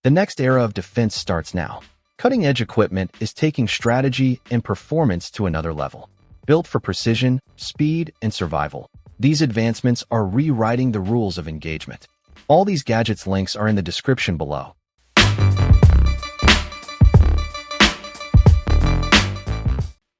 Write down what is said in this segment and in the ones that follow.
The next era of defense starts now. Cutting-edge equipment is taking strategy and performance to another level. Built for precision, speed, and survival, these advancements are rewriting the rules of engagement. All these gadgets links are in the description below.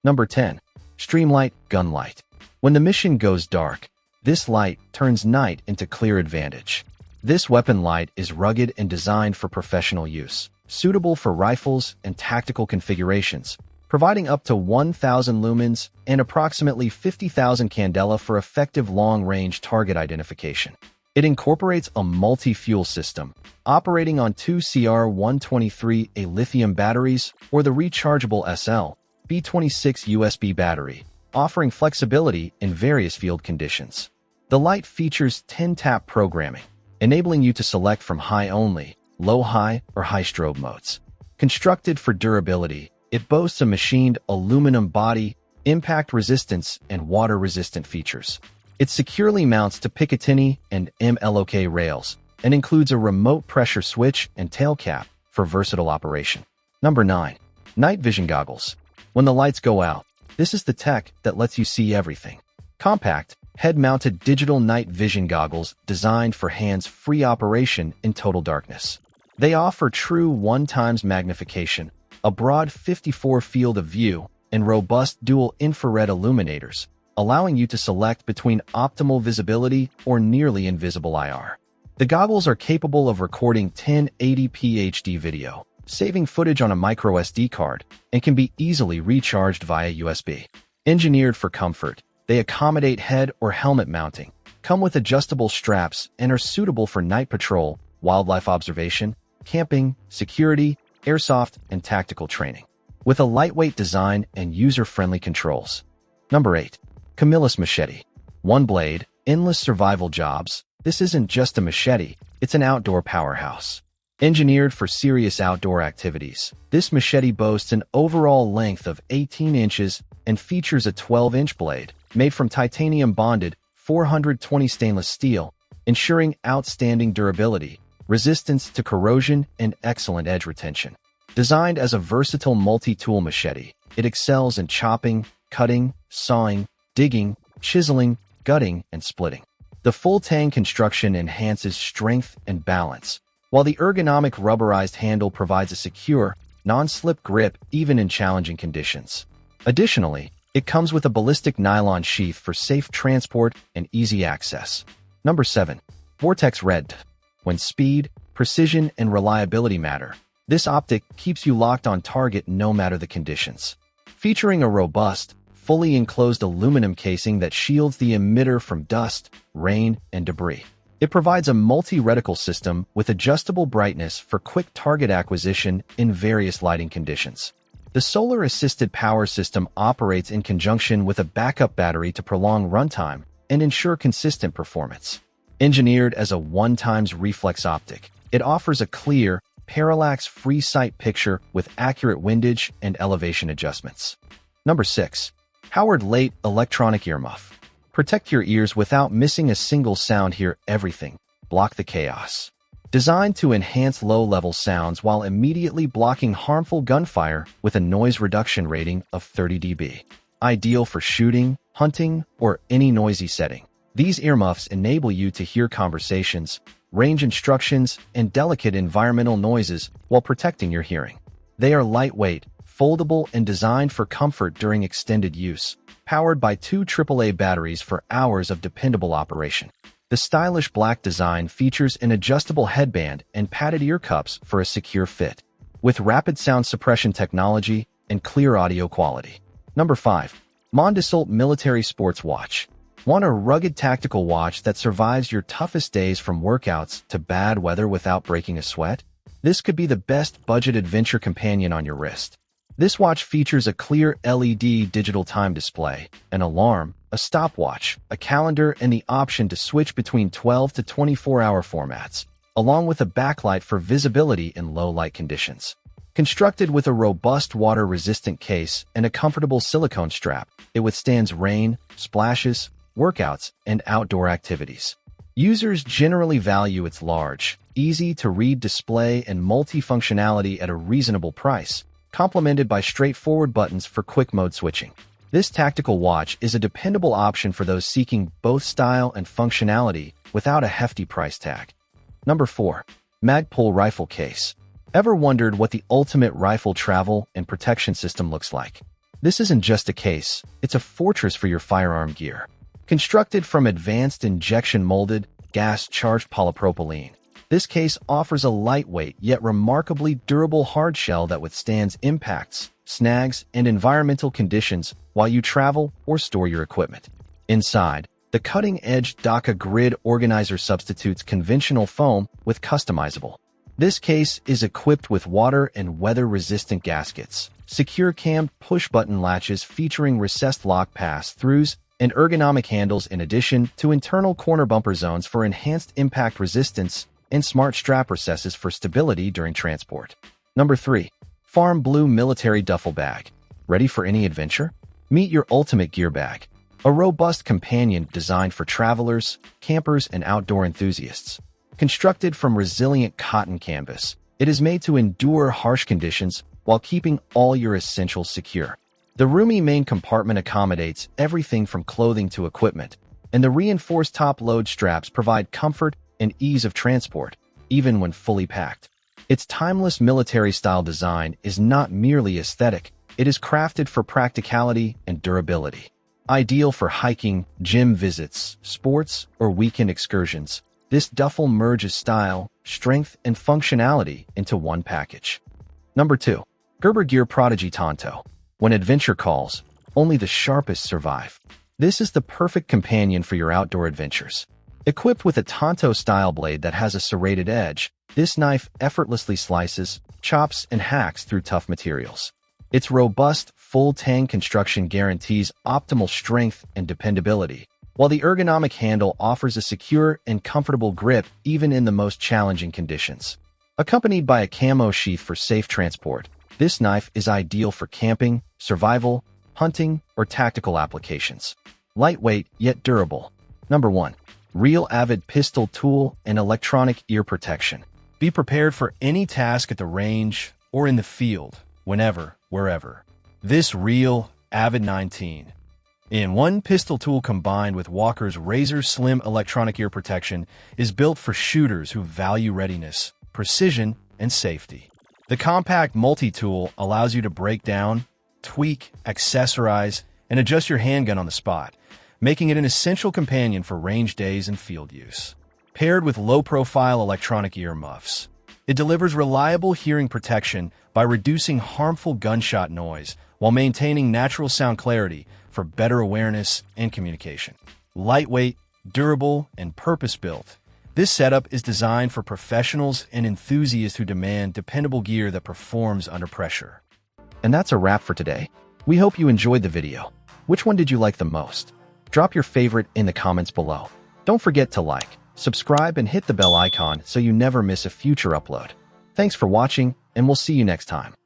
Number 10. Streamlight Gun Light. When the mission goes dark, this light turns night into clear advantage. This weapon light is rugged and designed for professional use, suitable for rifles and tactical configurations, providing up to 1,000 lumens and approximately 50,000 candela for effective long-range target identification. It incorporates a multi-fuel system, operating on two CR123A lithium batteries or the rechargeable SL-B26 USB battery, offering flexibility in various field conditions. The light features 10-tap programming, enabling you to select from high-only, low-high, or high strobe modes. Constructed for durability, it boasts a machined aluminum body, impact resistance, and water-resistant features. It securely mounts to Picatinny and MLOK rails and includes a remote pressure switch and tail cap for versatile operation. Number 9. Night Vision Goggles. When the lights go out, this is the tech that lets you see everything. Compact, head-mounted digital night vision goggles designed for hands-free operation in total darkness. They offer true 1x magnification, a broad 54 field of view, and robust dual infrared illuminators, allowing you to select between optimal visibility or nearly invisible IR. The goggles are capable of recording 1080p HD video, saving footage on a microSD card, and can be easily recharged via USB. Engineered for comfort, they accommodate head or helmet mounting, come with adjustable straps, and are suitable for night patrol, wildlife observation, camping, security, airsoft, and tactical training. With a lightweight design and user-friendly controls. Number 8. CAMILLUS Machete. One blade, endless survival jobs. This isn't just a machete, it's an outdoor powerhouse. Engineered for serious outdoor activities, this machete boasts an overall length of 18 inches and features a 12-inch blade, made from titanium-bonded 420 stainless steel, ensuring outstanding durability, resistance to corrosion, and excellent edge retention. Designed as a versatile multi-tool machete, it excels in chopping, cutting, sawing, digging, chiseling, gutting, and splitting. The full-tang construction enhances strength and balance, while the ergonomic rubberized handle provides a secure, non-slip grip even in challenging conditions. Additionally, it comes with a ballistic nylon sheath for safe transport and easy access. Number 7. Vortex Red Dot. When speed, precision, and reliability matter, this optic keeps you locked on target no matter the conditions. Featuring a robust, fully enclosed aluminum casing that shields the emitter from dust, rain, and debris. It provides a multi-reticle system with adjustable brightness for quick target acquisition in various lighting conditions. The solar-assisted power system operates in conjunction with a backup battery to prolong runtime and ensure consistent performance. Engineered as a 1x reflex optic, it offers a clear, parallax-free sight picture with accurate windage and elevation adjustments. Number 6. Leight Electronic Earmuff. Protect your ears without missing a single sound. Hear everything. Block the chaos. Designed to enhance low-level sounds while immediately blocking harmful gunfire with a noise reduction rating of 30 dB. Ideal for shooting, hunting, or any noisy setting. These earmuffs enable you to hear conversations, range instructions, and delicate environmental noises while protecting your hearing. They are lightweight, foldable, and designed for comfort during extended use, powered by two AAA batteries for hours of dependable operation. The stylish black design features an adjustable headband and padded ear cups for a secure fit, with rapid sound suppression technology and clear audio quality. Number 5. MONDISOLT Military Sports Watch. Want a rugged tactical watch that survives your toughest days from workouts to bad weather without breaking a sweat? This could be the best budget adventure companion on your wrist. This watch features a clear LED digital time display, an alarm, a stopwatch, a calendar, and the option to switch between 12 to 24-hour formats, along with a backlight for visibility in low-light conditions. Constructed with a robust water-resistant case and a comfortable silicone strap, it withstands rain, splashes, workouts, and outdoor activities. Users generally value its large, easy-to-read display and multi-functionality at a reasonable price, complemented by straightforward buttons for quick mode switching. This tactical watch is a dependable option for those seeking both style and functionality without a hefty price tag. Number 4. Magpul Rifle Case. Ever wondered what the ultimate rifle travel and protection system looks like? This isn't just a case, it's a fortress for your firearm gear. Constructed from advanced injection-molded, gas-charged polypropylene, this case offers a lightweight yet remarkably durable hardshell that withstands impacts, snags, and environmental conditions while you travel or store your equipment. Inside, the cutting-edge DACA grid organizer substitutes conventional foam with customizable. This case is equipped with water and weather-resistant gaskets, secure cammed push-button latches featuring recessed lock pass-throughs, and ergonomic handles in addition to internal corner bumper zones for enhanced impact resistance and smart strap recesses for stability during transport. Number 3. Farm Blue Military Duffel Bag. Ready for any adventure? Meet your ultimate gear bag. A robust companion designed for travelers, campers, and outdoor enthusiasts. Constructed from resilient cotton canvas, it is made to endure harsh conditions while keeping all your essentials secure. The roomy main compartment accommodates everything from clothing to equipment, and the reinforced top-load straps provide comfort and ease of transport, even when fully packed. Its timeless military-style design is not merely aesthetic, it is crafted for practicality and durability. Ideal for hiking, gym visits, sports, or weekend excursions, this duffel merges style, strength, and functionality into one package. Number 2. Gerber Gear Prodigy Tanto. When adventure calls, only the sharpest survive. This is the perfect companion for your outdoor adventures. Equipped with a Tanto-style blade that has a serrated edge, this knife effortlessly slices, chops, and hacks through tough materials. Its robust, full-tang construction guarantees optimal strength and dependability, while the ergonomic handle offers a secure and comfortable grip even in the most challenging conditions. Accompanied by a camo sheath for safe transport, this knife is ideal for camping, survival, hunting, or tactical applications. Lightweight yet durable. Number 1. Real Avid Pistol Tool and Electronic Ear Protection. Be prepared for any task at the range or in the field, whenever, wherever. This Real Avid 19 in one pistol tool combined with Walker's razor-slim electronic ear protection is built for shooters who value readiness, precision, and safety. The compact multi-tool allows you to break down, tweak, accessorize, and adjust your handgun on the spot, making it an essential companion for range days and field use. Paired with low-profile electronic earmuffs, it delivers reliable hearing protection by reducing harmful gunshot noise while maintaining natural sound clarity for better awareness and communication. Lightweight, durable, and purpose-built, this setup is designed for professionals and enthusiasts who demand dependable gear that performs under pressure. And that's a wrap for today. We hope you enjoyed the video. Which one did you like the most? Drop your favorite in the comments below. Don't forget to like, subscribe, and hit the bell icon so you never miss a future upload. Thanks for watching, and we'll see you next time.